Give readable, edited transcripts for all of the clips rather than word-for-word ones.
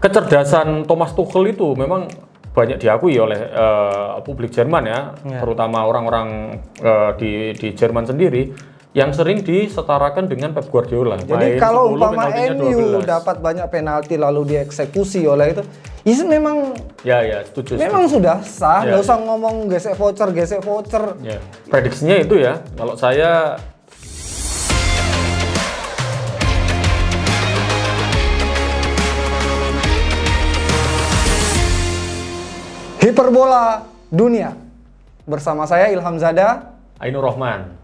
kecerdasan Thomas Tuchel itu memang banyak diakui oleh publik Jerman ya, terutama orang-orang di Jerman sendiri yang sering disetarakan dengan Pep Guardiola. Jadi kalau umpama MU dapat banyak penalti lalu dieksekusi oleh itu memang setuju. Memang sudah sah, nggak usah ngomong gesek voucher. Ya. Prediksinya itu ya, kalau saya Hiperbola Dunia bersama saya Ilham Zada, Ainur Rohman.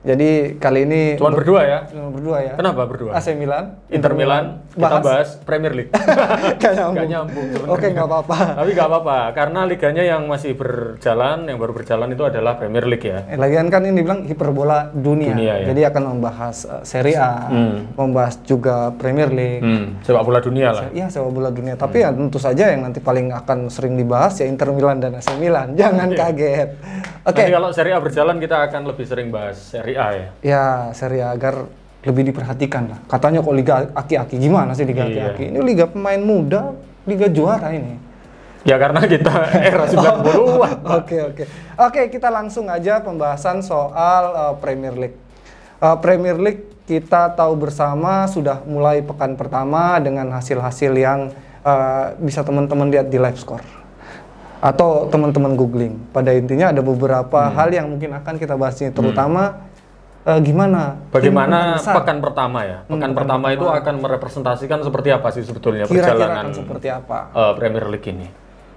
Jadi kali ini Cuman berdua ya? Berdua ya. Kenapa berdua? AC Milan, Inter Milan, kita bahas Premier League. Gak nyambung. Oke, nggak apa-apa. Tapi nggak apa-apa, karena liganya yang masih berjalan, yang baru berjalan itu adalah Premier League ya. Lagian kan ini dibilang hiperbola dunia ya? Jadi akan membahas Serie A, membahas juga Premier League. Sepak bola dunia lah. Iya, sepak bola dunia. Tapi ya tentu saja yang nanti paling akan sering dibahas ya Inter Milan dan AC Milan. Jangan kaget. Oke. Nanti kalau Serie A berjalan kita akan lebih sering bahas Serie A ya. Ya, Serie A agar lebih diperhatikan lah. Katanya kok liga aki-aki, gimana sih liga aki-aki? Ini liga pemain muda, liga juara ini. Ya karena kita era 90-an. Oke, kita langsung aja pembahasan soal Premier League. Premier League kita tahu bersama sudah mulai pekan pertama dengan hasil-hasil yang bisa teman-teman lihat di live score atau teman-teman googling. Pada intinya ada beberapa hal yang mungkin akan kita bahas ini, terutama bagaimana pekan pertama ya? Pekan pertama itu akan merepresentasikan seperti apa sih sebetulnya perjalanan seperti apa Premier League ini?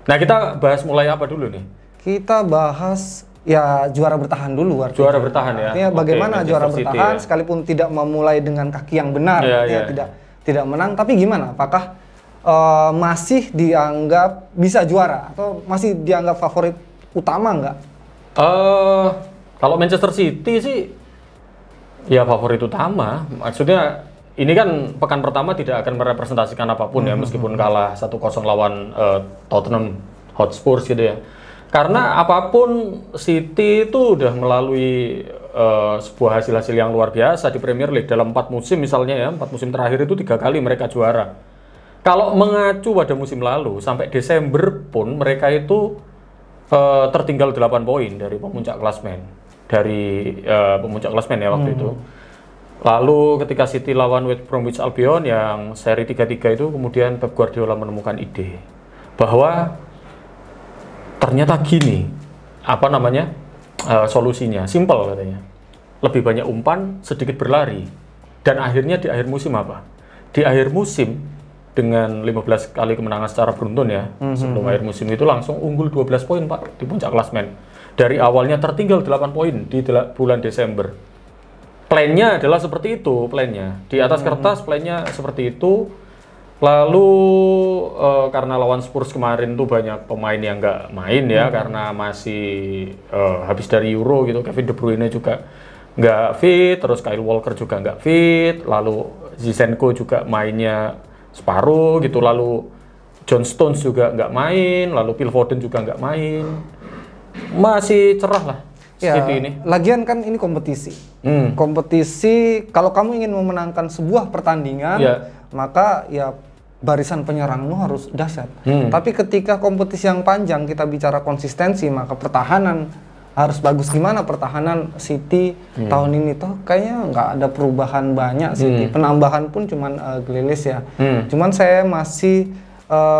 Nah, kita bahas mulai apa dulu nih? Kita bahas ya juara bertahan dulu artinya. Juara bertahan ya. Artinya bagaimana juara bertahan sekalipun tidak memulai dengan kaki yang benar, tidak menang, tapi gimana? Apakah masih dianggap bisa juara atau masih dianggap favorit utama nggak? Kalau Manchester City sih ya favorit utama. Maksudnya ini kan pekan pertama tidak akan merepresentasikan apapun ya, meskipun kalah 1-0 lawan Tottenham Hotspur gitu ya. Karena apapun City itu udah melalui sebuah hasil-hasil yang luar biasa di Premier League dalam 4 musim misalnya ya, 4 musim terakhir itu 3 kali mereka juara. Kalau mengacu pada musim lalu sampai Desember pun mereka itu tertinggal 8 poin dari pemuncak klasemen. Ya waktu itu. Lalu ketika City lawan West Bromwich Albion yang seri 3-3 itu, kemudian Pep Guardiola menemukan ide bahwa ternyata gini, solusinya, simple katanya. Lebih banyak umpan, sedikit berlari. Dan akhirnya di akhir musim apa? Di akhir musim dengan 15 kali kemenangan secara beruntun ya, sebelum akhir musim itu langsung unggul 12 poin Pak di puncak klasemen. Dari awalnya tertinggal 8 poin di bulan Desember. Plannya adalah seperti itu, Di atas kertas plannya seperti itu. Lalu karena lawan Spurs kemarin tuh banyak pemain yang nggak main ya, karena masih habis dari Euro gitu. Kevin De Bruyne juga nggak fit, terus Kyle Walker juga nggak fit, lalu Zinchenko juga mainnya separuh gitu, lalu John Stones juga nggak main, lalu Phil Foden juga nggak main. Masih cerah lah City ini. Lagian kan ini kompetisi. Kompetisi, kalau kamu ingin memenangkan sebuah pertandingan, maka ya barisan penyerangmu harus dahsyat. Tapi ketika kompetisi yang panjang, kita bicara konsistensi, maka pertahanan harus bagus. Gimana pertahanan City tahun ini? Toh kayaknya nggak ada perubahan banyak City. Penambahan pun cuman Grealish ya. Cuman saya masih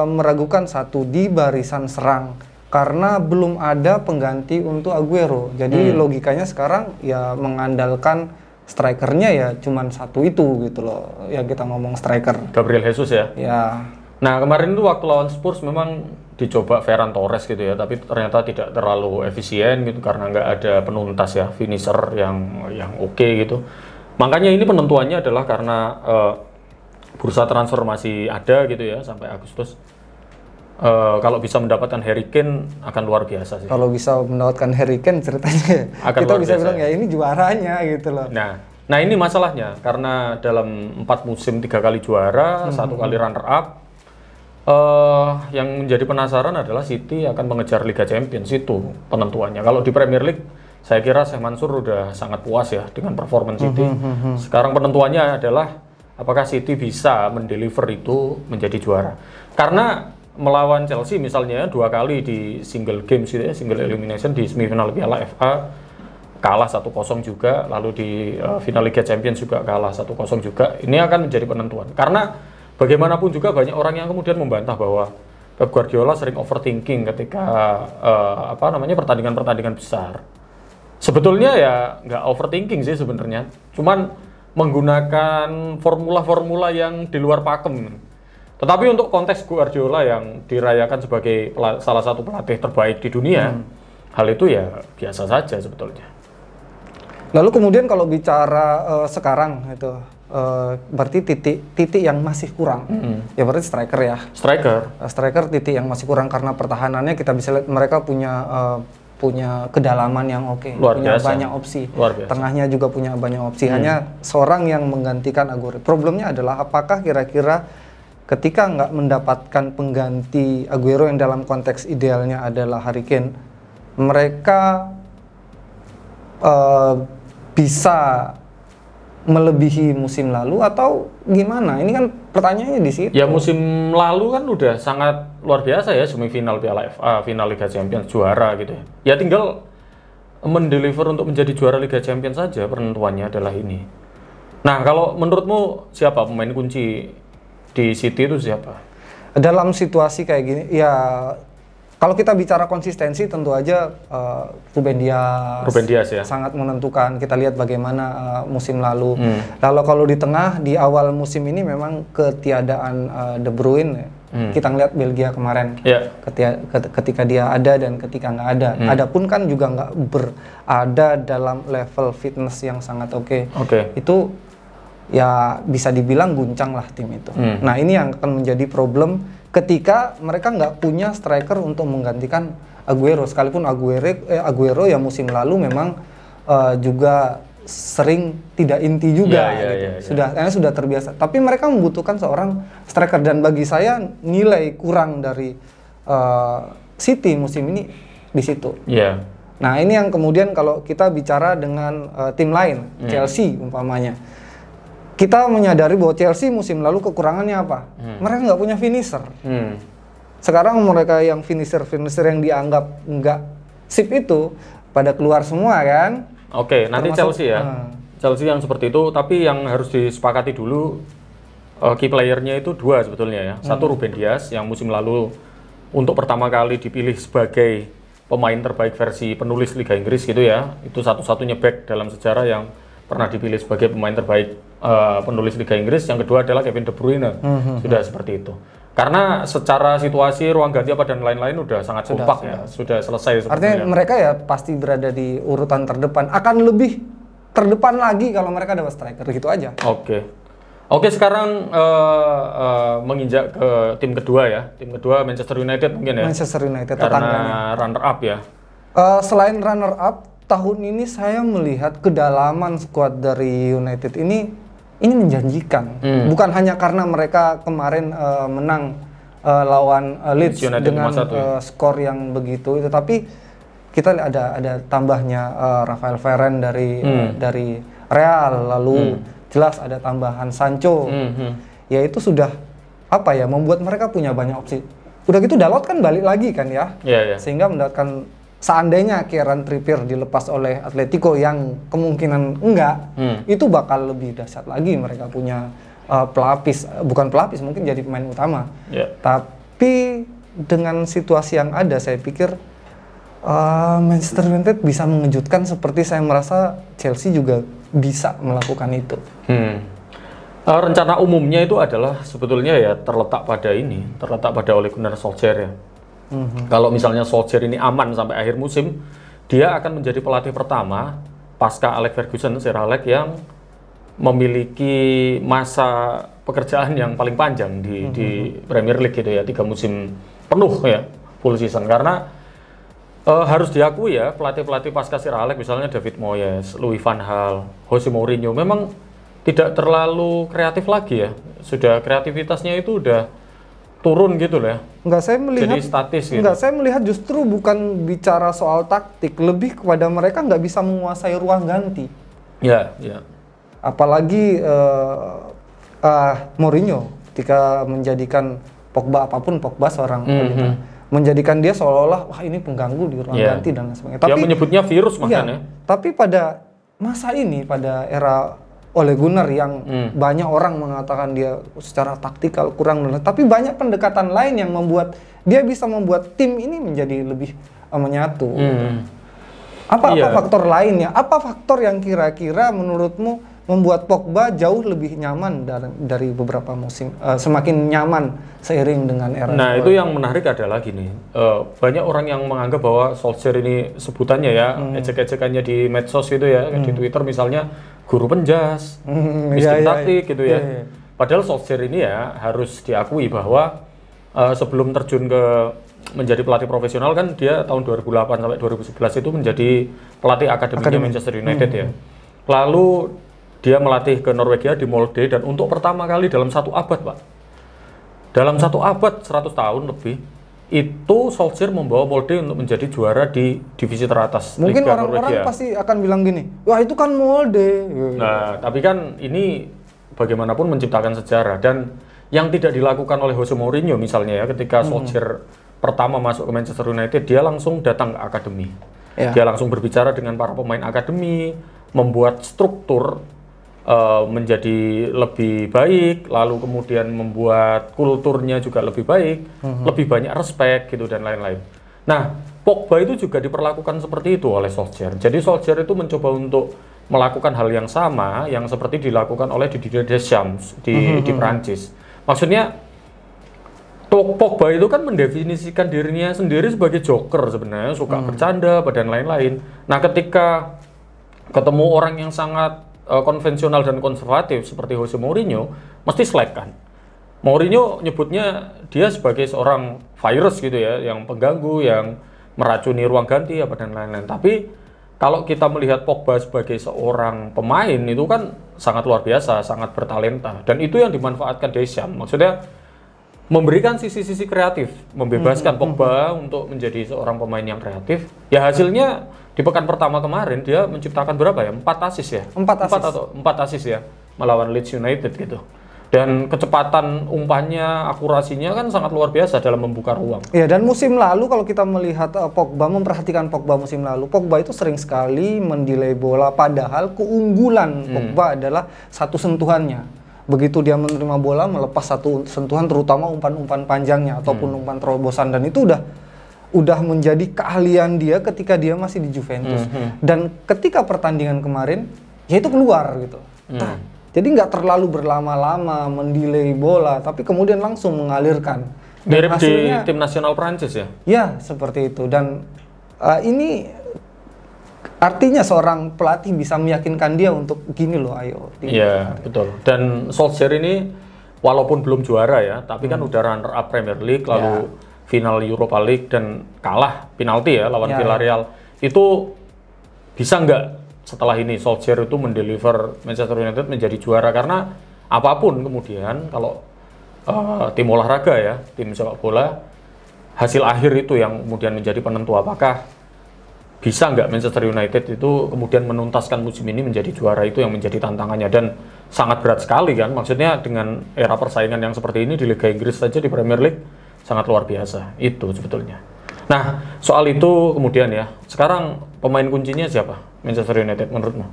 meragukan satu di barisan serang. Karena belum ada pengganti untuk Aguero. Jadi logikanya sekarang ya mengandalkan strikernya ya cuman satu itu gitu loh. Ya kita ngomong striker. Gabriel Jesus ya? Ya. Nah kemarin tuh waktu lawan Spurs memang dicoba Ferran Torres gitu ya. Tapi ternyata tidak terlalu efisien gitu. Karena nggak ada penuntas ya, finisher yang oke gitu. Makanya ini penentuannya adalah karena bursa transfer masih ada gitu ya sampai Agustus. Kalau bisa mendapatkan Harry Kane akan luar biasa sih. Kalau bisa mendapatkan Harry Kane ceritanya kita bisa bilang ya ini juaranya gitu loh. Nah ini masalahnya karena dalam 4 musim 3 kali juara, 1 kali runner up. Yang menjadi penasaran adalah City akan mengejar Liga Champions, itu penentuannya. Kalau di Premier League saya kira Sheikh Mansur udah sangat puas ya dengan performance City. Sekarang penentuannya adalah apakah City bisa mendeliver itu menjadi juara. Karena melawan Chelsea misalnya 2 kali di single game gitu ya, single elimination di semifinal Piala FA kalah 1-0 juga, lalu di final Liga Champions juga kalah 1-0 juga. Ini akan menjadi penentuan. Karena bagaimanapun juga banyak orang yang kemudian membantah bahwa Pep Guardiola sering overthinking ketika pertandingan-pertandingan besar. Sebetulnya ya nggak overthinking sih sebenarnya, cuman menggunakan formula-formula yang di luar pakem. Tetapi untuk konteks Guardiola yang dirayakan sebagai salah satu pelatih terbaik di dunia, hal itu ya biasa saja sebetulnya. Lalu kemudian kalau bicara sekarang itu berarti titik yang masih kurang, ya berarti striker ya. Striker titik yang masih kurang karena pertahanannya kita bisa lihat mereka punya kedalaman yang oke, punya banyak opsi. Tengahnya juga punya banyak opsi. Hanya seorang yang menggantikan Aguero. Problemnya adalah apakah kira-kira ketika nggak mendapatkan pengganti Aguero yang dalam konteks idealnya adalah Harry Kane, mereka bisa melebihi musim lalu atau gimana? Ini kan pertanyaannya di situ. Ya musim lalu kan udah sangat luar biasa ya, semifinal Piala FA, final Liga Champions, juara gitu ya. Ya tinggal mendeliver untuk menjadi juara Liga Champions saja, penentuannya adalah ini. Nah, kalau menurutmu siapa pemain kunci di City itu siapa? Dalam situasi kayak gini ya, kalau kita bicara konsistensi tentu aja Ruben Dias ya sangat menentukan. Kita lihat bagaimana musim lalu. Lalu kalau di tengah di awal musim ini memang ketiadaan De Bruyne. Kita ngeliat Belgia kemarin ketika dia ada dan ketika nggak ada. Adapun kan juga nggak berada dalam level fitness yang sangat oke. Itu ya bisa dibilang guncang lah tim itu. Nah ini yang akan menjadi problem ketika mereka nggak punya striker untuk menggantikan Aguero, sekalipun Aguero ya musim lalu memang juga sering tidak inti juga, sudah terbiasa. Tapi mereka membutuhkan seorang striker dan bagi saya nilai kurang dari City musim ini di situ. Nah ini yang kemudian kalau kita bicara dengan tim lain, Chelsea umpamanya. Kita menyadari bahwa Chelsea musim lalu kekurangannya apa? Mereka nggak punya finisher. Sekarang mereka yang finisher yang dianggap nggak sip itu pada keluar semua kan? Nanti Chelsea ya. Chelsea yang seperti itu, tapi yang harus disepakati dulu key playernya itu 2 sebetulnya ya. Satu Ruben Dias yang musim lalu untuk pertama kali dipilih sebagai pemain terbaik versi penulis Liga Inggris gitu ya. Itu satu-satunya back dalam sejarah yang pernah dipilih sebagai pemain terbaik penulis Liga Inggris. Yang kedua adalah Kevin De Bruyne. Sudah seperti itu. Karena secara situasi ruang ganti dan lain-lain udah sangat kompak ya. Sudah selesai. Artinya mereka ya pasti berada di urutan terdepan. Akan lebih terdepan lagi kalau mereka dapat striker gitu aja. Oke, sekarang menginjak ke tim kedua ya. Tim kedua Manchester United mungkin ya. Manchester United karena runner up ya. Selain runner up, tahun ini saya melihat kedalaman skuad dari United ini menjanjikan. Bukan hanya karena mereka kemarin menang lawan Leeds dengan skor yang begitu, tetapi kita ada tambahnya Rafael Varane dari Real, lalu jelas ada tambahan Sancho. Ya itu sudah membuat mereka punya banyak opsi. Udah gitu Dalot kan balik lagi kan ya. Sehingga mendapatkan, seandainya Kieran Trippier dilepas oleh Atletico yang kemungkinan enggak, itu bakal lebih dahsyat lagi. Mereka punya bukan pelapis, mungkin jadi pemain utama. Tapi dengan situasi yang ada, saya pikir Manchester United bisa mengejutkan seperti saya merasa Chelsea juga bisa melakukan itu. Rencana umumnya itu adalah sebetulnya ya terletak pada Ole Gunnar Solskjaer ya. Kalau misalnya Solskjaer ini aman sampai akhir musim, dia akan menjadi pelatih pertama pasca Alex Ferguson, Sir Alex, yang memiliki masa pekerjaan yang paling panjang di Premier League gitu ya, 3 musim penuh ya, full season. Karena harus diakui ya, pelatih-pelatih pasca Sir Alex misalnya David Moyes, Louis van Gaal, Jose Mourinho memang tidak terlalu kreatif lagi ya. Sudah kreativitasnya itu udah turun gitu lah ya. Jadi statis gitu. Saya melihat justru bukan bicara soal taktik, lebih kepada mereka nggak bisa menguasai ruang ganti. Ya. Apalagi Mourinho ketika menjadikan Pogba apapun Pogba seorang menjadikan dia seolah-olah wah ini pengganggu di ruang ganti dan lain sebagainya. Tapi menyebutnya virus makanya. Tapi pada masa ini, pada era Ole Gunnar yang banyak orang mengatakan dia secara taktikal kurang, tapi banyak pendekatan lain yang membuat dia bisa membuat tim ini menjadi lebih menyatu. Apa faktor lainnya? Apa faktor yang kira-kira menurutmu membuat Pogba jauh lebih nyaman dari beberapa musim, semakin nyaman seiring dengan era. Nah, itu yang menarik adalah gini, banyak orang yang menganggap bahwa Solskjaer ini sebutannya ya, ejek-ejekannya di medsos gitu ya, di Twitter misalnya guru penjas, miskin taktik gitu ya. Padahal Solskjaer ini ya harus diakui bahwa sebelum terjun ke menjadi pelatih profesional kan dia tahun 2008 sampai 2011 itu menjadi pelatih akademinya Manchester United ya. Lalu dia melatih ke Norwegia di Molde dan untuk pertama kali dalam 1 abad, Pak. Dalam 1 abad, 100 tahun lebih, itu Solskjaer membawa Molde untuk menjadi juara di divisi teratas. Mungkin orang-orang pasti akan bilang gini, wah itu kan Molde. Nah, tapi kan ini bagaimanapun menciptakan sejarah dan yang tidak dilakukan oleh Jose Mourinho misalnya ya, ketika Solskjaer pertama masuk ke Manchester United, dia langsung datang ke akademi. Dia langsung berbicara dengan para pemain akademi, membuat struktur menjadi lebih baik, lalu kemudian membuat kulturnya juga lebih baik, lebih banyak respect gitu dan lain-lain. Nah, Pogba itu juga diperlakukan seperti itu oleh Solskjaer. Jadi Solskjaer itu mencoba untuk melakukan hal yang sama yang seperti dilakukan oleh Didier Deschamps di Prancis. Maksudnya Pogba itu kan mendefinisikan dirinya sendiri sebagai joker sebenarnya, suka bercanda dan lain-lain. Nah, ketika ketemu orang yang sangat konvensional dan konservatif seperti Jose Mourinho, mesti slack kan. Mourinho nyebutnya dia sebagai seorang virus gitu ya, yang pengganggu, yang meracuni ruang ganti dan lain-lain. Tapi kalau kita melihat Pogba sebagai seorang pemain itu kan sangat luar biasa, sangat bertalenta, dan itu yang dimanfaatkan Deschamps. Maksudnya memberikan sisi-sisi kreatif, membebaskan Pogba untuk menjadi seorang pemain yang kreatif. Ya hasilnya di pekan pertama kemarin dia menciptakan berapa ya? 4 assist ya? 4 assist ya, melawan Leeds United gitu. Dan kecepatan umpannya, akurasinya kan sangat luar biasa dalam membuka ruang. Iya, dan musim lalu kalau kita melihat Pogba, memperhatikan Pogba musim lalu, Pogba itu sering sekali mendelay bola, padahal keunggulan Pogba adalah satu sentuhannya. Begitu dia menerima bola, melepas satu sentuhan, terutama umpan-umpan panjangnya ataupun umpan terobosan, dan itu udah menjadi keahlian dia ketika dia masih di Juventus. Dan ketika pertandingan kemarin, ya itu keluar gitu. Jadi nggak terlalu berlama-lama mendelay bola, tapi kemudian langsung mengalirkan. Mirip di tim nasional Prancis ya? Ya, seperti itu. Dan ini artinya seorang pelatih bisa meyakinkan dia untuk gini loh, ayo. Iya, betul. Dan Solskjaer ini walaupun belum juara ya, tapi kan udah runner up Premier League, lalu final Europa League dan kalah penalti ya lawan Villarreal. Itu bisa nggak setelah ini Solskjaer itu mendeliver Manchester United menjadi juara? Karena apapun kemudian kalau tim olahraga ya, tim sepak bola, hasil akhir itu yang kemudian menjadi penentu apakah bisa nggak Manchester United itu kemudian menuntaskan musim ini menjadi juara, itu yang menjadi tantangannya dan sangat berat sekali kan. Maksudnya dengan era persaingan yang seperti ini di Liga Inggris saja, di Premier League sangat luar biasa itu sebetulnya. Nah, soal itu kemudian ya, sekarang pemain kuncinya siapa Manchester United menurutmu?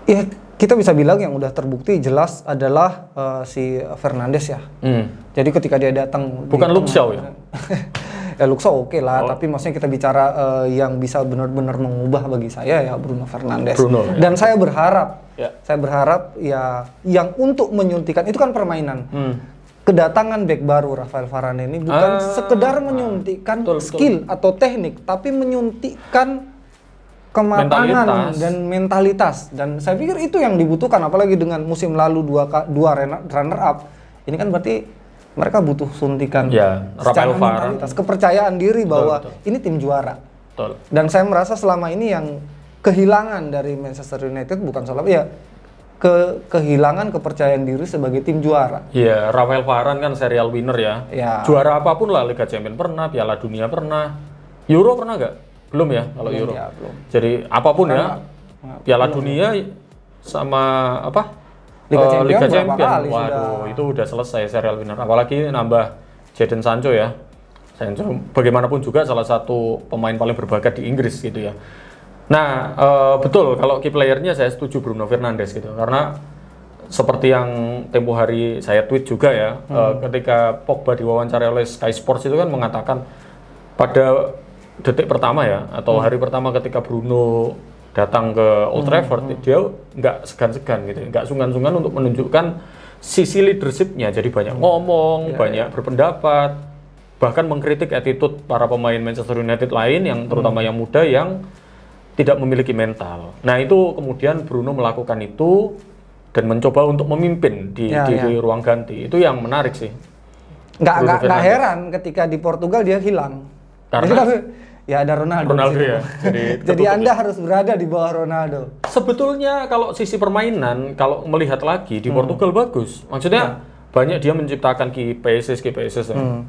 Ya kita bisa bilang yang udah terbukti jelas adalah si Fernandes ya. Jadi ketika dia datang, bukan Luke Shaw ya? Ya Luke Shaw oke lah, tapi maksudnya kita bicara yang bisa benar-benar mengubah bagi saya ya Bruno Fernandes. Dan saya berharap ya yang untuk menyuntikkan itu kan permainan. Kedatangan bek baru Rafael Varane ini bukan sekedar menyuntikkan skill atau teknik, tapi menyuntikkan kematangan dan mentalitas. Dan saya pikir itu yang dibutuhkan, apalagi dengan musim lalu dua runner up. Ini kan berarti mereka butuh suntikan secara mentalitas, kepercayaan diri bahwa ini tim juara. Dan saya merasa selama ini yang kehilangan dari Manchester United bukan soal kehilangan kepercayaan diri sebagai tim juara. Iya, Rafael Varane kan serial winner ya. Juara apapun lah, Liga Champions pernah, Piala Dunia pernah, Euro pernah nggak? Belum ya kalau Euro. Ya, belum. Jadi apapun ya, Piala Dunia sama Liga Champions kali waduh, itu udah selesai serial winner. Apalagi nambah Jadon Sancho ya. Sancho bagaimanapun juga salah satu pemain paling berbakat di Inggris gitu ya. Nah, betul kalau key playernya saya setuju Bruno Fernandes gitu. Karena seperti yang tempo hari saya tweet juga ya, ketika Pogba diwawancarai oleh Sky Sports itu kan mengatakan pada detik pertama ya, atau hari pertama ketika Bruno datang ke Old Trafford, dia nggak segan-segan gitu, nggak sungkan-sungkan untuk menunjukkan sisi leadershipnya. Jadi banyak ngomong, banyak berpendapat, bahkan mengkritik attitude para pemain Manchester United lain yang terutama yang muda yang tidak memiliki mental. Nah itu kemudian Bruno melakukan itu dan mencoba untuk memimpin di ruang ganti. Itu yang menarik sih. Nggak heran ketika di Portugal dia hilang. Karena ya ada Ronaldo ya. Jadi Anda harus berada di bawah Ronaldo. Sebetulnya kalau sisi permainan, kalau melihat lagi di Portugal bagus. Maksudnya banyak dia menciptakan key passes.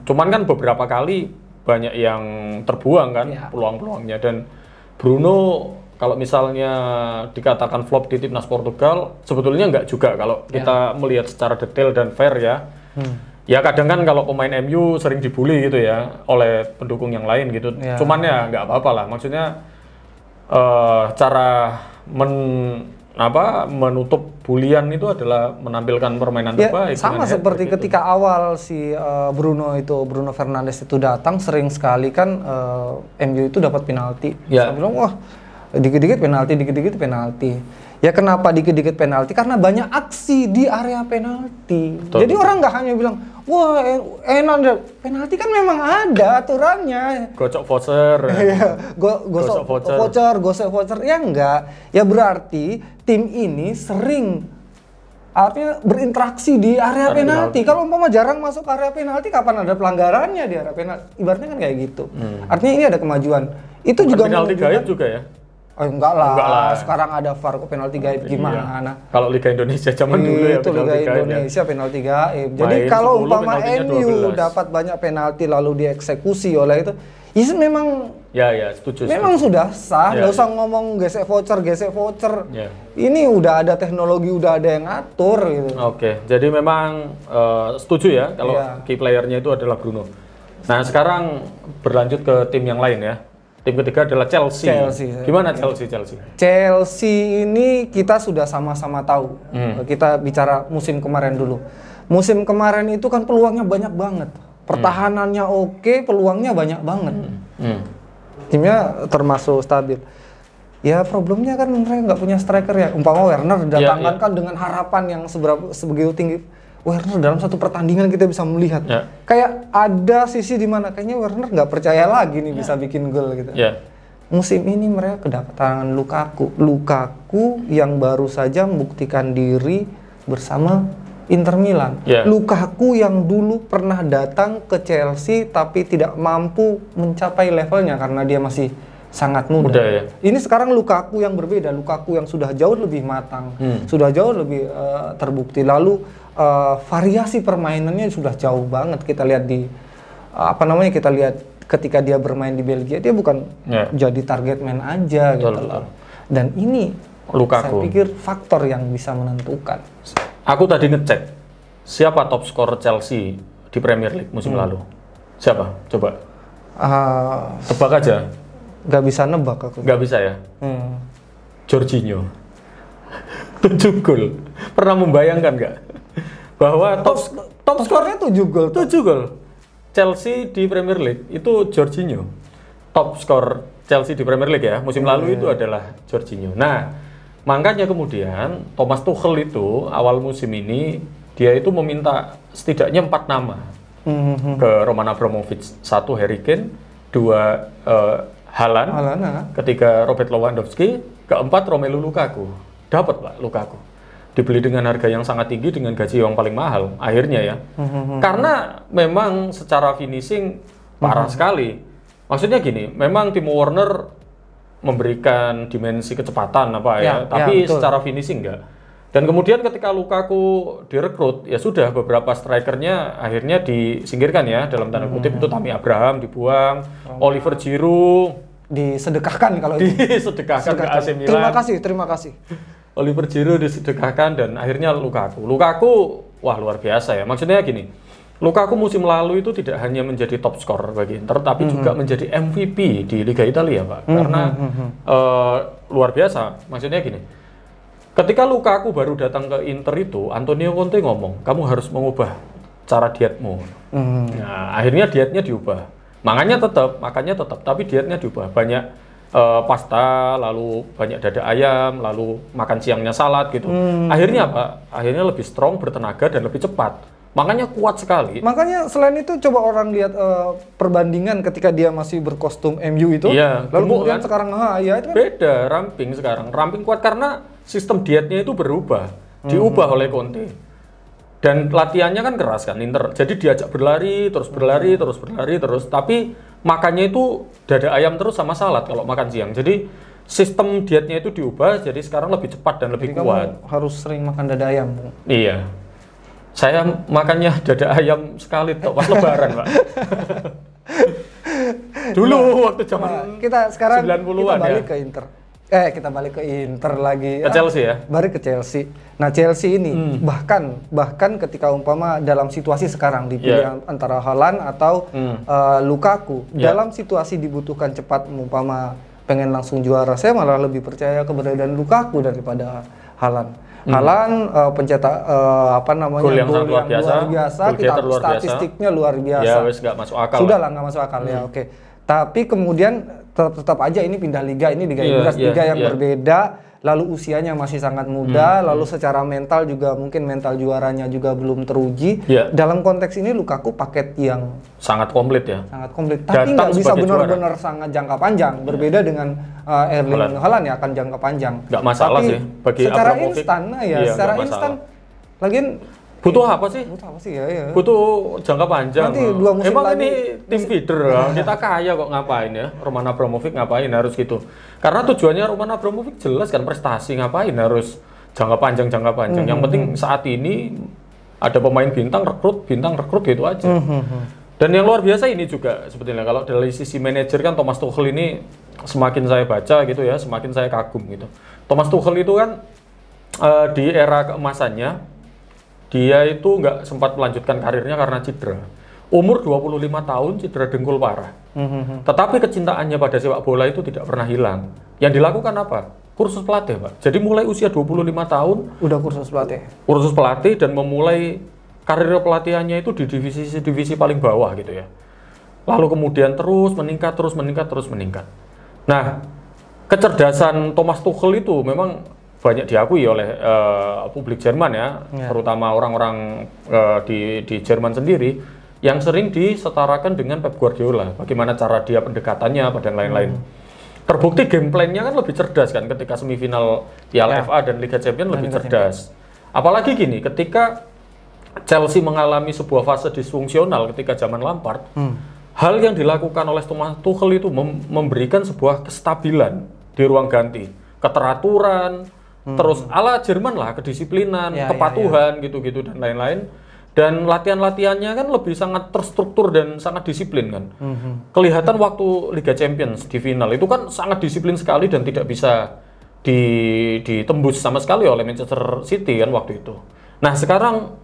Cuman kan beberapa kali banyak yang terbuang kan peluang-peluangnya. Dan Bruno kalau misalnya dikatakan flop di timnas Portugal, sebetulnya enggak juga kalau kita melihat secara detail dan fair ya. Ya kadang kan kalau pemain MU sering dibully gitu ya oleh pendukung yang lain gitu. Cuman ya nggak apa-apa lah. Maksudnya cara menutup bulian itu adalah menampilkan permainan terbaik. Sama seperti ketika awal si Bruno Fernandes itu datang, sering sekali kan MU itu dapat penalti. Saya bilang wah dikit-dikit penalti. Ya kenapa dikit-dikit penalti? Karena banyak aksi di area penalti. Jadi orang nggak hanya bilang, wah enak penalti kan memang ada aturannya. Gocok voucher. Gosok voucher. Ya enggak. Ya berarti tim ini sering artinya berinteraksi di area penalti. Kalau umpama jarang masuk area penalti, kapan ada pelanggarannya di area penalti? Ibaratnya kan kayak gitu. Artinya ini ada kemajuan. Itu bukan juga penalti gaib juga ya? Oh enggak lah. Sekarang ada VAR kok penalti gaib gimana? Kalau Liga Indonesia zaman dulu ya itu Liga Indonesia penalti gaib. Jadi kalau umpama MU dapat banyak penalti lalu dieksekusi oleh itu, itu memang setuju. Memang sudah sah, nggak usah ngomong gesek voucher. Ini udah ada teknologi, udah ada yang ngatur gitu. Oke, jadi memang setuju ya kalau key playernya itu adalah Bruno. Nah sekarang berlanjut ke tim yang lain ya. Tim ketiga adalah Chelsea. Gimana Chelsea? Chelsea ini kita sudah sama-sama tahu. Kita bicara musim kemarin dulu. Musim kemarin itu kan peluangnya banyak banget. Pertahanannya oke, peluangnya banyak banget. Timnya termasuk stabil. Ya problemnya kan mereka nggak punya striker ya. Umpama Werner datangkan kan dengan harapan yang sebegitu tinggi. Werner dalam satu pertandingan kita bisa melihat kayak ada sisi di mana kayaknya Werner nggak percaya lagi nih bisa bikin gol gitu. Musim ini mereka kedatangan Lukaku yang baru saja membuktikan diri bersama Inter Milan. Lukaku yang dulu pernah datang ke Chelsea tapi tidak mampu mencapai levelnya karena dia masih sangat muda. Ini sekarang Lukaku yang berbeda, Lukaku yang sudah jauh lebih matang, sudah jauh lebih terbukti. Lalu variasi permainannya sudah jauh banget. Kita lihat kita lihat ketika dia bermain di Belgia, dia bukan jadi target man aja gitu loh. Dan ini Lukaku, saya pikir faktor yang bisa menentukan. Aku tadi ngecek siapa top scorer Chelsea di Premier League musim lalu. Siapa? Coba. Tebak aja. Gak bisa nebak aku. Gak bisa ya? Jorginho. 7 gol. Pernah membayangkan nggak? Bahwa top skornya 7 gol. 7 gol. Chelsea di Premier League itu Jorginho. Top skor Chelsea di Premier League ya. Musim lalu itu adalah Jorginho. Nah, makanya kemudian Thomas Tuchel itu awal musim ini dia itu meminta setidaknya 4 nama ke Roman Abramovich. 1 Harry Kane, 2 Haaland, ketiga Robert Lewandowski, keempat Romelu Lukaku. Dapat Pak Lukaku. Dibeli dengan harga yang sangat tinggi dengan gaji yang paling mahal akhirnya ya. Karena memang secara finishing parah sekali. Maksudnya gini, memang Timo Werner memberikan dimensi kecepatan tapi secara finishing enggak. Dan kemudian ketika Lukaku direkrut, ya sudah beberapa strikernya akhirnya disingkirkan ya, dalam tanda kutip itu Tammy Abraham dibuang, Oliver Giroud disedekahkan kalau disedekahkan ke AC Milan. Terima kasih. Oliver Giroud disedekahkan dan akhirnya Lukaku. Lukaku wah luar biasa ya. Maksudnya gini, Lukaku musim lalu itu tidak hanya menjadi top skor bagi Inter, tapi juga menjadi MVP di Liga Italia, Pak. Karena luar biasa. Maksudnya gini, ketika Lukaku baru datang ke Inter itu, Antonio Conte ngomong, kamu harus mengubah cara dietmu. Nah, akhirnya dietnya diubah. Makannya tetap, tapi dietnya diubah. Banyak pasta, lalu banyak dada ayam, lalu makan siangnya salad gitu. Akhirnya apa? Akhirnya lebih strong, bertenaga dan lebih cepat. Makanya kuat sekali. Makanya selain itu coba orang lihat perbandingan ketika dia masih berkostum MU itu, iya, lalu kemudian kan? Sekarang ya itu kan beda, ramping sekarang. Ramping kuat karena sistem dietnya itu berubah, diubah oleh Conte. Dan latihannya kan keras kan Inter. Jadi diajak berlari, terus. Tapi makannya itu dada ayam terus sama salad kalau makan siang. Jadi sistem dietnya itu diubah, jadi sekarang lebih cepat dan lebih kuat. Kamu harus sering makan dada ayam. Iya. Saya makannya dada ayam sekali pas lebaran, Pak. Dulu waktu zaman kita sekarang 90-an kita balik ke Inter. Kita balik ke Inter lagi. Ke Chelsea ya? Balik ke Chelsea. Nah, Chelsea ini bahkan ketika umpama dalam situasi sekarang dipilih antara Haaland atau Lukaku, dalam situasi dibutuhkan cepat umpama pengen langsung juara, saya malah lebih percaya keberadaan Lukaku daripada Haaland. Haaland pencetak gol yang luar biasa, statistiknya luar biasa. Ya, wes nggak masuk akal. Sudahlah nggak masuk akal ya, oke. Tapi kemudian tetap aja ini pindah liga, ini Liga Inggris, liga yang berbeda, lalu usianya masih sangat muda, lalu secara mental juga mungkin mental juaranya juga belum teruji. Dalam konteks ini Lukaku paket yang sangat komplit ya. Sangat komplit, tapi nggak bisa benar-benar sangat jangka panjang. Berbeda dengan Erling Haaland ya akan jangka panjang. Nggak masalah tapi sih bagi secara Abramovich. instan secara instan. Lagian butuh apa sih? Ya. Butuh jangka panjang. Nanti 2 musim emang lagi, ini tim feeder, kita kaya kok ngapain ya? Roman Abramovich ngapain harus gitu? Karena tujuannya Roman Abramovich jelas kan prestasi, ngapain harus jangka panjang. Yang penting saat ini ada pemain bintang rekrut gitu aja. Dan yang luar biasa ini juga sebetulnya kalau dari sisi manajer kan Thomas Tuchel ini semakin saya baca gitu ya, semakin saya kagum gitu. Thomas Tuchel itu kan di era keemasannya dia itu nggak sempat melanjutkan karirnya karena cedera. Umur 25 tahun cedera dengkul parah. Tetapi kecintaannya pada sepak bola itu tidak pernah hilang. Yang dilakukan apa? Kursus pelatih, Pak. Jadi mulai usia 25 tahun udah kursus pelatih. Kursus pelatih dan memulai karir pelatihannya itu di divisi paling bawah gitu ya. Lalu kemudian terus meningkat. Nah, kecerdasan Thomas Tuchel itu memang banyak diakui oleh publik Jerman ya, terutama orang-orang di Jerman sendiri yang sering disetarakan dengan Pep Guardiola. Bagaimana cara dia pendekatannya dan lain-lain. Terbukti game plan-nya kan lebih cerdas kan ketika semifinal Piala FA dan Liga Champions lebih cerdas. Apalagi gini, ketika Chelsea mengalami sebuah fase disfungsional ketika zaman Lampard, hal yang dilakukan oleh Thomas Tuchel itu memberikan sebuah kestabilan di ruang ganti, keteraturan, terus ala Jerman lah, kedisiplinan, kepatuhan gitu-gitu dan lain-lain. Dan latihan-latihannya kan lebih sangat terstruktur dan sangat disiplin kan. Kelihatan waktu Liga Champions di final itu kan sangat disiplin sekali dan tidak bisa ditembus sama sekali oleh Manchester City kan waktu itu. Nah sekarang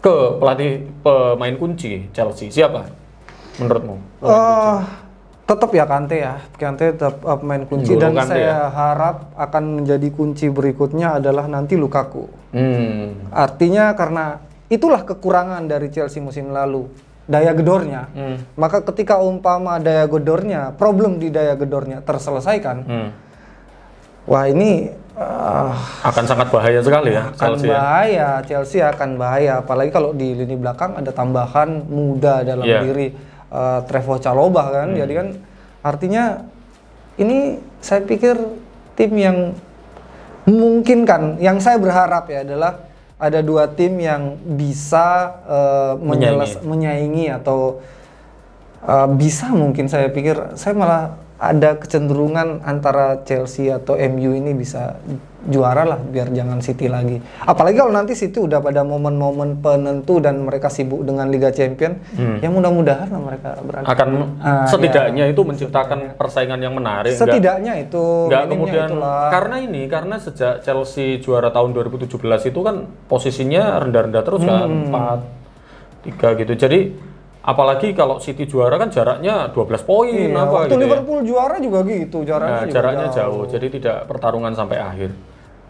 ke pelatih pemain kunci Chelsea siapa menurutmu? Tetap ya Kante tetap pemain kunci dan saya harap akan menjadi kunci berikutnya adalah nanti Lukaku. Artinya karena itulah kekurangan dari Chelsea musim lalu, daya gedornya. Maka ketika umpama daya gedornya, problem di daya gedornya terselesaikan, wah ini akan sangat bahaya sekali ya. Chelsea akan bahaya, apalagi kalau di lini belakang ada tambahan muda dalam diri. Trevoh Chalobah kan, jadi kan artinya ini saya pikir tim yang memungkinkan, yang saya berharap ya adalah ada 2 tim yang bisa menyaingi atau bisa mungkin saya pikir, saya malah ada kecenderungan antara Chelsea atau MU ini bisa juara lah, biar jangan City lagi. Apalagi kalau nanti City udah pada momen-momen penentu dan mereka sibuk dengan Liga Champions, ya mudah-mudahan lah mereka berani. Akan setidaknya itu menciptakan persaingan yang menarik. Setidaknya enggak kemudian itulah. Karena sejak Chelsea juara tahun 2017 itu kan posisinya rendah-rendah terus kan, 4-3 gitu. Jadi apalagi kalau City juara kan jaraknya 12 poin waktu gitu Liverpool juara juga gitu, jaraknya jauh. Jadi tidak pertarungan sampai akhir.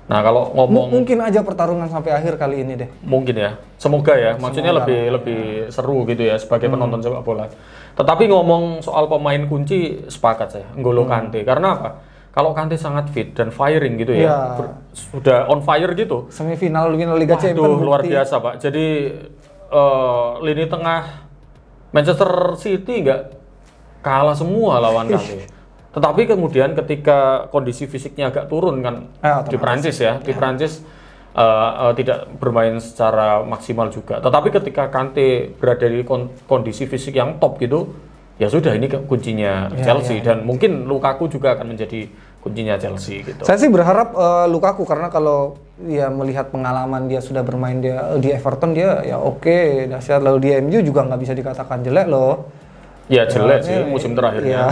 Nah, kalau ngomong mungkin aja pertarungan sampai akhir kali ini deh. Mungkin ya. Semoga ya. Maksudnya lebih seru gitu ya sebagai penonton sepak bola. Tetapi ngomong soal pemain kunci, sepakat saya, N'Golo Kante. Karena apa? Kalau Kante sangat fit dan firing gitu ya. Sudah on fire gitu. Semifinal Liga Champions luar biasa, Pak. Jadi lini tengah Manchester City nggak kalah semua lawan Kante. Tetapi kemudian ketika kondisi fisiknya agak turun kan di Prancis ya, di Prancis tidak bermain secara maksimal juga. Tetapi ketika Kante berada di kondisi fisik yang top gitu, ya sudah ini kuncinya Chelsea dan mungkin Lukaku juga akan menjadi kuncinya Chelsea gitu. Saya sih berharap Lukaku, karena kalau ya melihat pengalaman dia sudah bermain di Everton, dia ya oke, dahsyat. Lalu di MU juga nggak bisa dikatakan jelek loh. Ya jelek sih musim terakhirnya.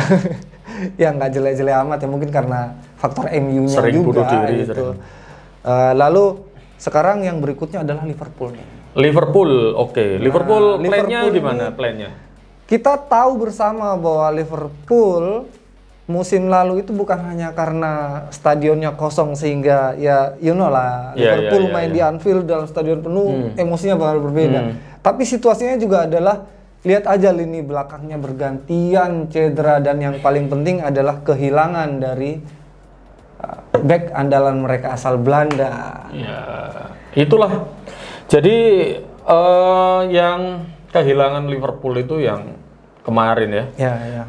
Ya nggak jelek-jelek amat ya, mungkin karena faktor MU-nya sering juga bunuh diri, gitu. Lalu sekarang yang berikutnya adalah Liverpool nih. Liverpool, oke. Liverpool plan-nya gimana plan-nya? Kita tahu bersama bahwa Liverpool musim lalu itu bukan hanya karena stadionnya kosong sehingga ya Liverpool main di Anfield dalam stadion penuh, emosinya bakal berbeda. Tapi situasinya juga adalah lihat aja lini belakangnya bergantian cedera, dan yang paling penting adalah kehilangan dari back andalan mereka asal Belanda. Ya, itulah. Jadi yang kehilangan Liverpool itu yang kemarin ya.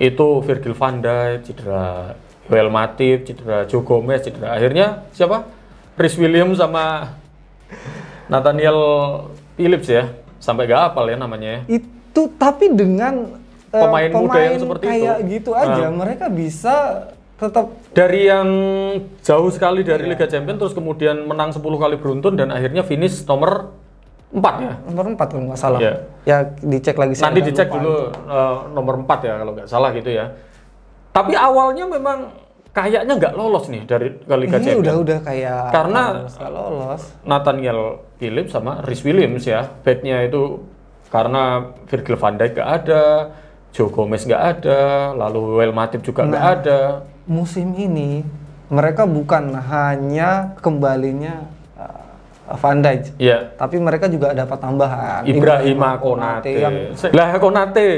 Itu Virgil van Dijk cedera, Joel Matip cedera, Joe Gomez cedera. Akhirnya siapa? Rhys Williams sama Nathaniel Phillips ya. Sampai gak hafal ya namanya ya. Tapi dengan pemain muda yang seperti kayak gitu aja mereka bisa tetap dari yang jauh sekali dari Liga Champions terus kemudian menang 10 kali beruntun dan akhirnya finish nomor 4 ya. Nomor 4 kalau nggak salah. Ya dicek lagi. Nanti dicek dulu nomor 4 ya kalau nggak salah gitu ya. Tapi awalnya memang kayaknya nggak lolos nih dari Liga Champions. Ini udah kayak karena lolos. Nathaniel Phillips sama Rhys Williams ya, backnya itu karena Virgil van Dijk nggak ada, Joe Gomez nggak ada, lalu Joel Matip juga nggak ada. Musim ini mereka bukan hanya kembalinya Van Dijk, tapi mereka juga dapat tambahan Ibrahima Konate.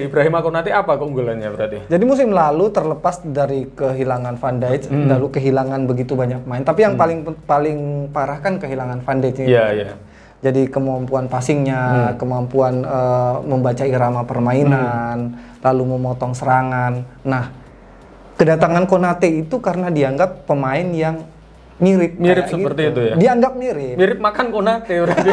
Ibrahima Konate apa keunggulannya berarti? Jadi musim lalu terlepas dari kehilangan Van Dijk, lalu kehilangan begitu banyak main, tapi yang paling parah kan kehilangan Van Dijk. Jadi kemampuan passingnya, kemampuan membaca irama permainan, lalu memotong serangan. Nah, kedatangan Konate itu karena dianggap pemain yang mirip seperti gitu. Itu ya. Dianggap mirip makan Konate berarti.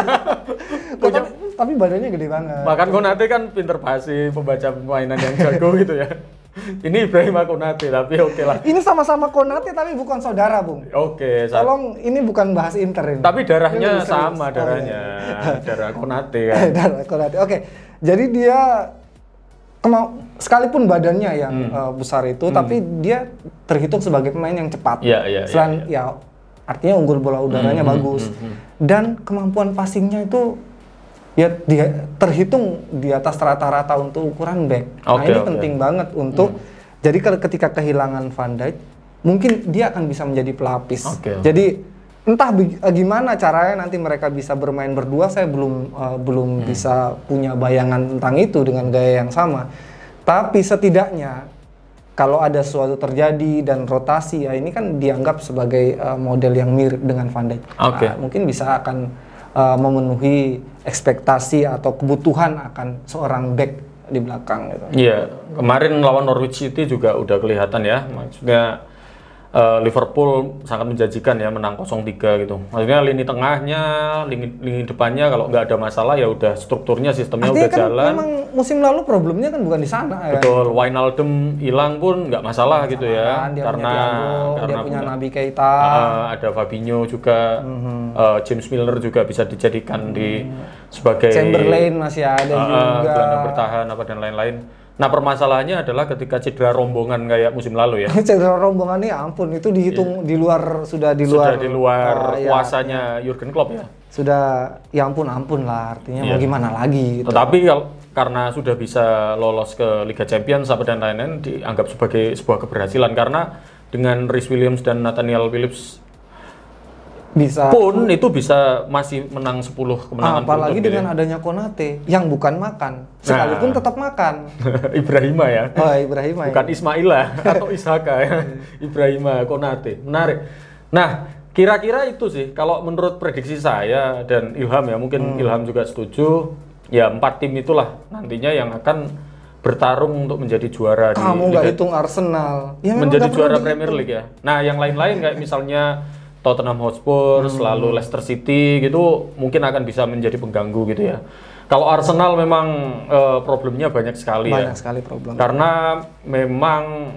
tapi badannya gede banget. Makan Konate kan pinter passing, pembaca permainan yang jago gitu ya. Ini Ibrahima Konate, tapi oke lah. Ini sama-sama Konate tapi bukan saudara, Bung. Oke. Tolong, ini bukan bahas Inter ini. Tapi darahnya sama, darahnya. Darah Konate kan. Darah Konate. Oke. Jadi dia sekalipun badannya yang besar itu, tapi dia terhitung sebagai pemain yang cepat. Ya, artinya unggul bola udaranya bagus. Dan kemampuan passingnya itu ya dia terhitung di atas rata-rata untuk ukuran back. Ini penting banget untuk jadi ketika kehilangan Van Dijk, mungkin dia akan bisa menjadi pelapis. Jadi entah gimana caranya nanti mereka bisa bermain berdua, saya belum bisa punya bayangan tentang itu dengan gaya yang sama. Tapi setidaknya kalau ada sesuatu terjadi dan rotasi, ya ini kan dianggap sebagai model yang mirip dengan Van Dijk. Mungkin bisa akan memenuhi ekspektasi atau kebutuhan akan seorang back di belakang gitu. Iya, kemarin lawan Norwich City juga udah kelihatan ya. Maksudnya Liverpool sangat menjanjikan ya, menang 0-3 gitu. Maksudnya lini tengahnya, lini depannya kalau nggak ada masalah ya udah, strukturnya, sistemnya artinya udah kan jalan. Memang musim lalu problemnya kan bukan di sana. Betul, Wijnaldum hilang pun nggak masalah gitu ya, dia karena dia punya Naby Keita, ada Fabinho juga, James Milner juga bisa dijadikan sebagai Chamberlain masih ada juga, gelandang bertahan apa dan lain-lain. Nah, permasalahannya adalah ketika cedera rombongan kayak musim lalu ya. Cedera rombongan ini ampun, itu dihitung di luar sudah di luar kuasanya Jurgen Klopp ya. Sudah ya ampun lah, artinya mau gimana lagi gitu. Tetapi karena sudah bisa lolos ke Liga Champions apa dan lain-lain, dianggap sebagai sebuah keberhasilan, karena dengan Rhys Williams dan Nathaniel Phillips itu bisa masih menang 10 kemenangan. Apalagi dengan adanya Konate yang bukan makan, sekalipun tetap makan. Ibrahima ya. Oh, Ibrahima. Bukan Ismaila atau Ishaka ya. Ibrahima, Konate. Menarik. Nah, kira-kira itu sih kalau menurut prediksi saya dan Ilham ya, mungkin Ilham juga setuju. Ya 4 tim itulah nantinya yang akan bertarung untuk menjadi juara. Kamu nggak hitung Arsenal ya, menjadi juara Premier League ya. Nah, yang lain-lain kayak misalnya Tottenham Hotspur, lalu Leicester City gitu mungkin akan bisa menjadi pengganggu gitu ya. Kalau Arsenal memang problemnya banyak sekali ya. Banyak sekali problem. Karena memang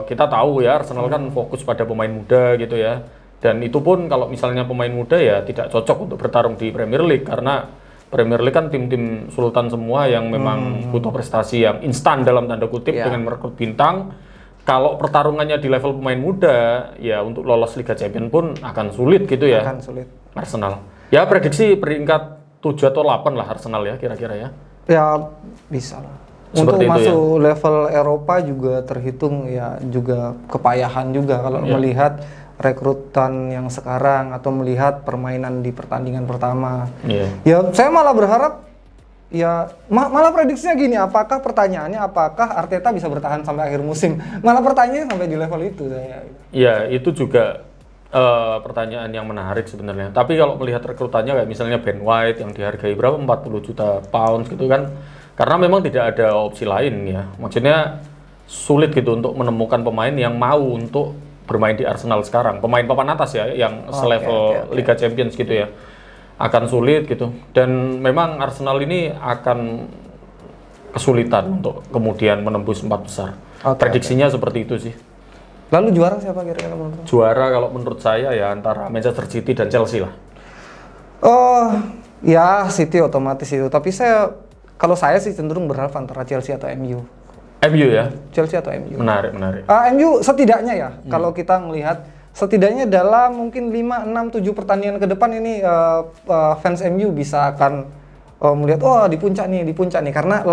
kita tahu ya, Arsenal kan fokus pada pemain muda gitu ya. Dan itu pun kalau misalnya pemain muda ya tidak cocok untuk bertarung di Premier League, karena Premier League kan tim-tim sultan semua yang memang butuh prestasi yang instan dalam tanda kutip dengan merekrut bintang. Kalau pertarungannya di level pemain muda, ya untuk lolos Liga Champions pun akan sulit gitu ya. Akan sulit. Arsenal. Ya prediksi peringkat 7 atau 8 lah Arsenal ya kira-kira ya. Ya bisa lah. Seperti untuk masuk ya. level Eropa juga terhitung ya juga kepayahan juga kalau melihat rekrutan yang sekarang atau melihat permainan di pertandingan pertama. Ya saya malah berharap ya malah prediksinya gini, apakah Arteta bisa bertahan sampai akhir musim? Malah pertanyaannya sampai di level itu saya. Ya, itu juga pertanyaan yang menarik sebenarnya. Tapi kalau melihat rekrutannya kayak misalnya Ben White yang dihargai berapa 40 juta pounds gitu kan. Karena memang tidak ada opsi lain ya. Maksudnya sulit gitu untuk menemukan pemain yang mau untuk bermain di Arsenal sekarang. Pemain papan atas ya yang selevel Liga Champions gitu ya. Akan sulit gitu, dan memang Arsenal ini akan kesulitan untuk kemudian menembus 4 besar. Prediksinya seperti itu sih. Lalu juara siapa kira-kira menurut? Juara kalau menurut saya ya antara Manchester City dan Chelsea lah. Oh ya City otomatis itu, tapi kalau saya sih cenderung berharap antara Chelsea atau MU. MU ya? Chelsea atau MU. Menarik. MU setidaknya ya, kalau kita melihat setidaknya dalam mungkin 5, 6, 7 pertandingan ke depan ini fans MU bisa akan melihat di puncak nih karena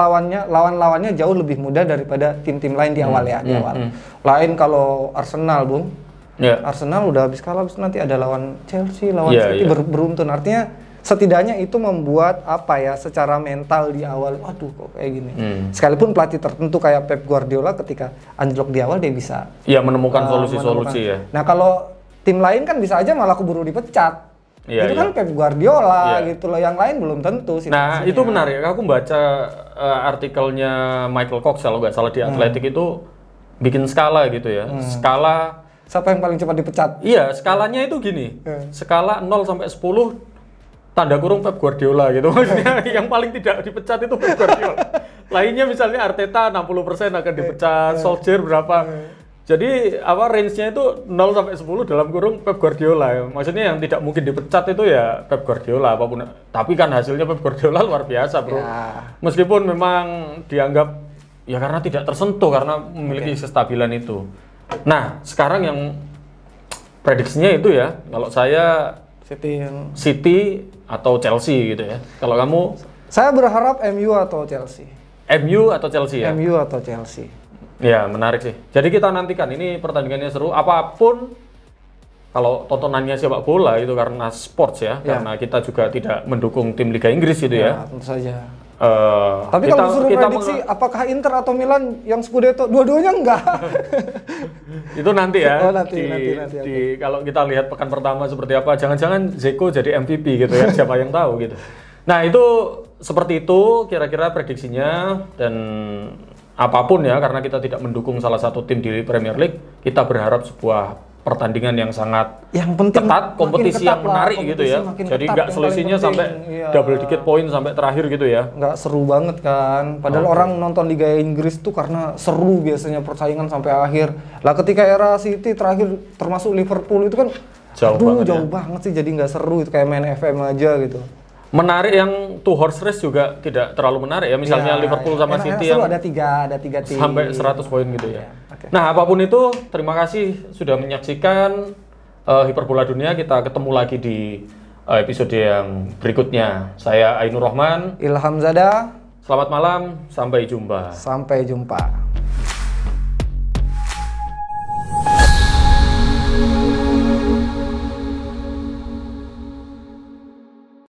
lawan-lawannya jauh lebih mudah daripada tim-tim lain di awal ya, di awal. Lain kalau Arsenal, Bung. Arsenal udah habis kalah, habis nanti ada lawan Chelsea, lawan City beruntun. Artinya setidaknya itu membuat secara mental di awal, waduh kok kayak gini. Sekalipun pelatih tertentu kayak Pep Guardiola ketika anjlok di awal dia bisa menemukan solusi-solusi ya. Nah kalau tim lain kan bisa aja malah keburu dipecat. Itu kan Pep Guardiola gitu loh, yang lain belum tentu sih. Nah itu menarik, aku baca artikelnya Michael Cox kalau nggak salah di Athletic itu bikin skala gitu ya. Skala siapa yang paling cepat dipecat? Iya, skalanya itu gini. Skala 0 sampai 10 tanda kurung Pep Guardiola gitu. Maksudnya yang paling tidak dipecat itu Pep Guardiola. Lainnya misalnya Arteta 60% akan dipecat, Solskjaer berapa. Jadi range-nya itu 0 sampai 10 dalam kurung Pep Guardiola. Maksudnya yang tidak mungkin dipecat itu ya Pep Guardiola apapun. Tapi kan hasilnya Pep Guardiola luar biasa, Bro. Meskipun memang dianggap ya karena tidak tersentuh karena memiliki kestabilan itu. Nah, sekarang yang prediksinya itu ya, kalau saya City atau Chelsea gitu ya. Kalau kamu? Saya berharap MU atau Chelsea. MU atau Chelsea ya? MU atau Chelsea. Ya menarik sih. Jadi kita nantikan, ini pertandingannya seru. Apapun kalau tontonannya sepak bola itu karena sports ya. Karena kita juga tidak mendukung tim Liga Inggris gitu ya. Tentu saja. Tapi kalau disuruh prediksi apakah Inter atau Milan yang Scudetto, dua-duanya enggak. Itu nanti ya. Nanti. Kalau kita lihat pekan pertama seperti apa, jangan-jangan Zeko jadi MVP gitu ya, siapa yang tahu gitu. Nah itu seperti itu kira-kira prediksinya, dan apapun ya, karena kita tidak mendukung salah satu tim di Premier League, kita berharap sebuah pertandingan yang sangat penting, ketat, kompetisi yang menarik gitu ya. Jadi nggak selisihnya sampai double digit poin sampai terakhir gitu ya. Nggak seru banget kan. Padahal orang nonton Liga Inggris tuh karena seru biasanya persaingan sampai akhir. Lah ketika era City terakhir termasuk Liverpool itu kan jauh banget sih, jadi nggak seru, itu kayak main FM aja gitu. Menarik yang two horse race juga tidak terlalu menarik ya, misalnya Liverpool sama City yang ada tiga tim sampai 100 poin gitu ya. Nah, apapun itu, terima kasih sudah menyaksikan Hiperbola Dunia. Kita ketemu lagi di episode yang berikutnya. Saya Ainur Rahman, Ilham Zada. Selamat malam, sampai jumpa. Sampai jumpa.